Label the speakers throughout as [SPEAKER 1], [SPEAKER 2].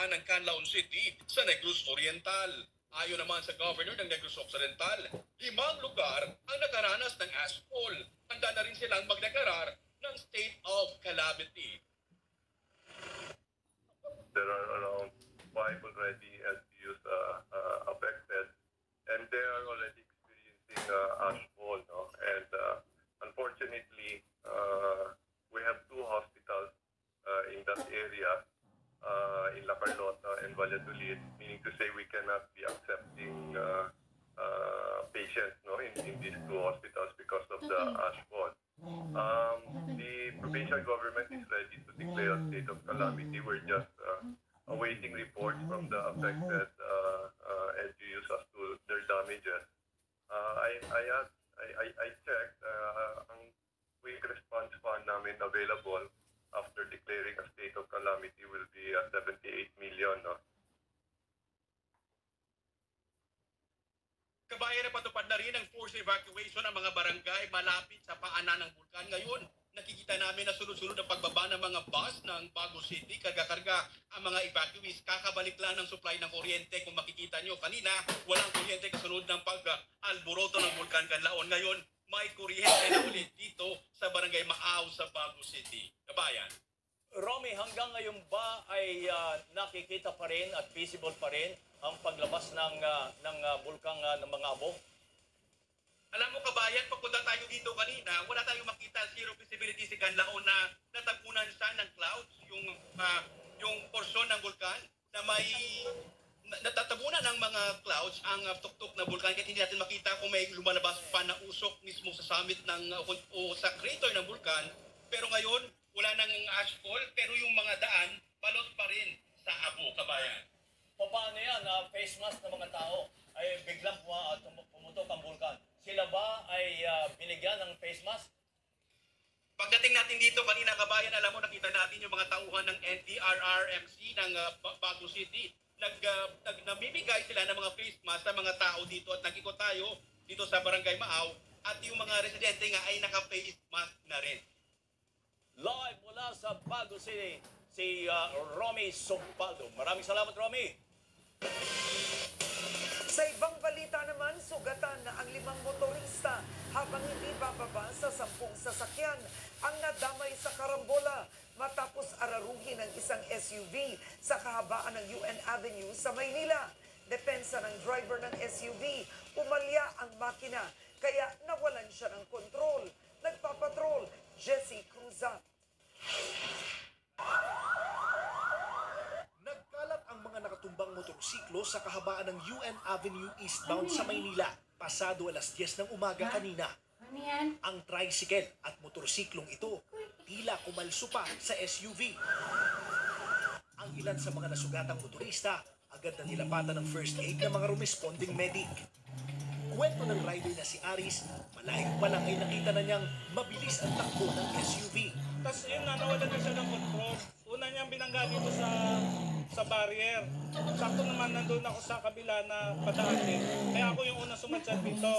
[SPEAKER 1] bulkan ng Canlaon City sa Negros Oriental. Ayon naman sa Governor ng Negros Occidental, 5 lugar ang nakaranas ng ashfall. Handa na rin silang magdeklarar ng state of calamity.
[SPEAKER 2] There are around 5 already LGUs affected, and they are already experiencing ashfall. No? And unfortunately, we have 2 hospitals in that area, in La Carlota and Valladolid, meaning to say we cannot be accepting patients, no, in these 2 hospitals because of the ashfall. The provincial government is ready to declare a state of calamity. We're just awaiting reports from the affected LGUs as to their damages. I checked, ang quick response fund namin available after declaring a state of calamity will be 78 million. No?
[SPEAKER 1] Kabayan na patupad na rin ang forced evacuation ng mga barangay malapit sa paanan ng bulkan. Ngayon, nakikita namin na sunod-sunod ang pagbaba ng mga bus ng Bago City. Karga-karga ang mga evacuees. Kakabalik lang ng supply ng kuryente. Kung makikita nyo, kanina walang kuryente kasunod ng pag-alboroto ng bulkan Canlaon. Ngayon, may kuryente na ulit dito sa barangay Maaw sa Bago City. Kabayan.
[SPEAKER 3] Romy, hanggang ngayon ba ay nakikita pa rin at visible pa rin ang paglabas ng bulkang ng mga abog?
[SPEAKER 1] Alam mo kabayan, pagpunta tayo dito kanina, wala tayong makita, zero visibility si Canlaon na natapunan siya ng clouds, yung porsyon ng bulkan na may natatabunan ng mga clouds ang tuktok na bulkan kahit hindi natin makita kung may lumalabas pa na usok mismo sa summit ng o sa crater ng bulkan. Pero ngayon, wala nang ashfall, pero yung mga daan, balot pa rin sa abo, kabayan.
[SPEAKER 3] Paano yan? Face mask ng mga tao ay biglang pumutok ang bulkan. Sila ba ay binigyan ng face mask?
[SPEAKER 1] Pagdating natin dito kanina, kabayan, alam mo, nakita natin yung mga tauhan ng NDRRMC ng Bago City. Namimigay sila ng mga face mask sa mga tao dito at nagkikot tayo dito sa Barangay Maaw at yung mga residente nga ay naka-face mask na rin.
[SPEAKER 3] Live mula sa Bago City, si Romy Sumpaldo. Maraming salamat, Romy.
[SPEAKER 4] Sa ibang balita naman, sugatan na ang 5 motorista habang hindi bababa sa 10 sasakyan ang nadamay sa karambola matapos araruhin ng isang SUV sa kahabaan ng UN Avenue sa Maynila. Depensa ng driver ng SUV, umalya ang makina kaya nawalan siya ng kontrol. Nagpapatrol, Jessie Cruzat.
[SPEAKER 5] Nagkalat ang mga nakatumbang motorsiklo sa kahabaan ng UN Avenue eastbound sa Maynila pasado alas 10 ng umaga kanina. Ang tricycle at motorsiklong ito tila kumalso pa sa SUV. Ang ilan sa mga nasugatang motorista agad na nilapatan ng first aid ng mga responding medic. Kwento ng rider na si Aris, malayo pa lang ay nakita na niyang mabilis ang takbo ng SUV.
[SPEAKER 6] Tapos yun na, nawalan na siya ng control. Una niyang binangga dito sa barrier. Sakto naman nandun ako sa kabila na padaan din. Kaya ako yung unang sumadsad dito.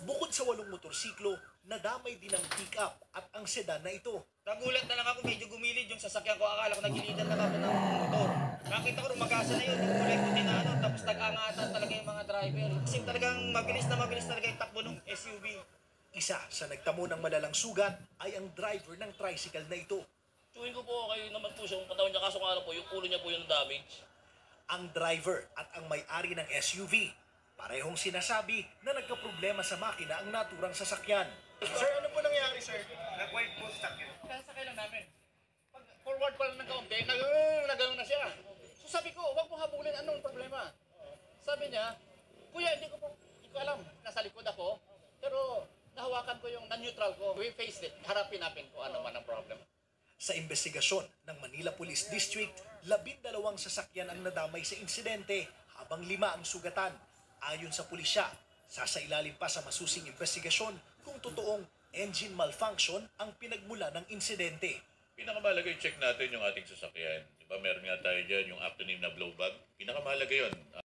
[SPEAKER 5] Bukod sa 8 motorsiklo, nadamay din ang pick-up at ang sedan na ito.
[SPEAKER 7] Nagulat na lang ako, medyo gumilid yung sasakyan ko. Akala ko nagilitan lang ako ng motor. Nakita ko rumagasa na yun, yung kulay puti na tapos nag-angatan talaga yung mga driver. Kasi talagang mabilis talaga yung takbo ng SUV.
[SPEAKER 5] Isa sa nagtamo ng malalang sugat ay ang driver ng tricycle na ito.
[SPEAKER 3] Tuwing ko po kayo naman po siya, katawan niya, kaso nga po, yung ulo niya po yung damage.
[SPEAKER 5] Ang driver at ang may-ari ng SUV, parehong sinasabi na nagkaproblema sa makina ang naturang sasakyan.
[SPEAKER 6] Sir, ano po nangyari, sir? Nag-white po sakit. Sasakay lang namin. Pag forward pa lang ng kaunti, nagano na siya. So sabi ko, huwag mo habulin, anong problema? Sabi niya, kuya, hindi ko alam. Nasa likod ako, pero nahawakan ko yung neutral ko. We faced it. Harapin natin kung ano man ang problem.
[SPEAKER 5] Sa investigasyon ng Manila Police District, 12 sasakyan ang nadamay sa insidente habang 5 ang sugatan. Ayon sa pulisya, sasailalim pa sa masusing investigasyon kung totoong engine malfunction ang pinagmula ng insidente.
[SPEAKER 8] Pinakamahalaga yung check natin yung ating sasakyan. Diba, meron nga tayo dyan yung acronym na blow bag. Pinakamahalaga yun.